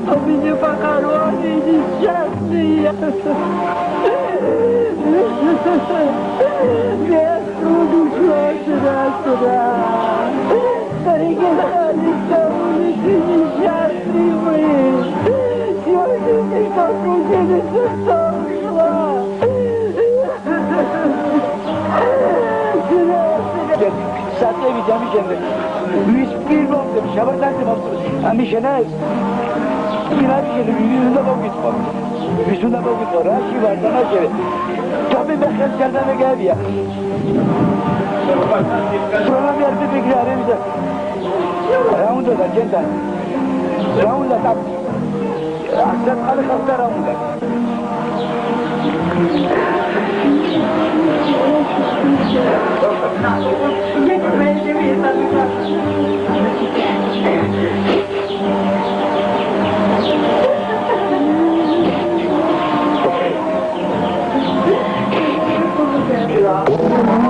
Кто меня похоронит, несчастный. Вверху душа сюда. Оригинальный улицы несчастный вы. Сегодня покрутили сердца ушла. Saatte gideceğim şimdi. 101 oldu. Şabattan yaptım. Ama şene yine bir şey yüzünde bak gitmem. Yüzünde bak gitmem. Her şey var sana şey. Tabii ben kaç yerden gel ya. Sonra bir yerde bir girer bize. Round da cenda. Round da tap. Aksat kalı kapta round da. Yeah.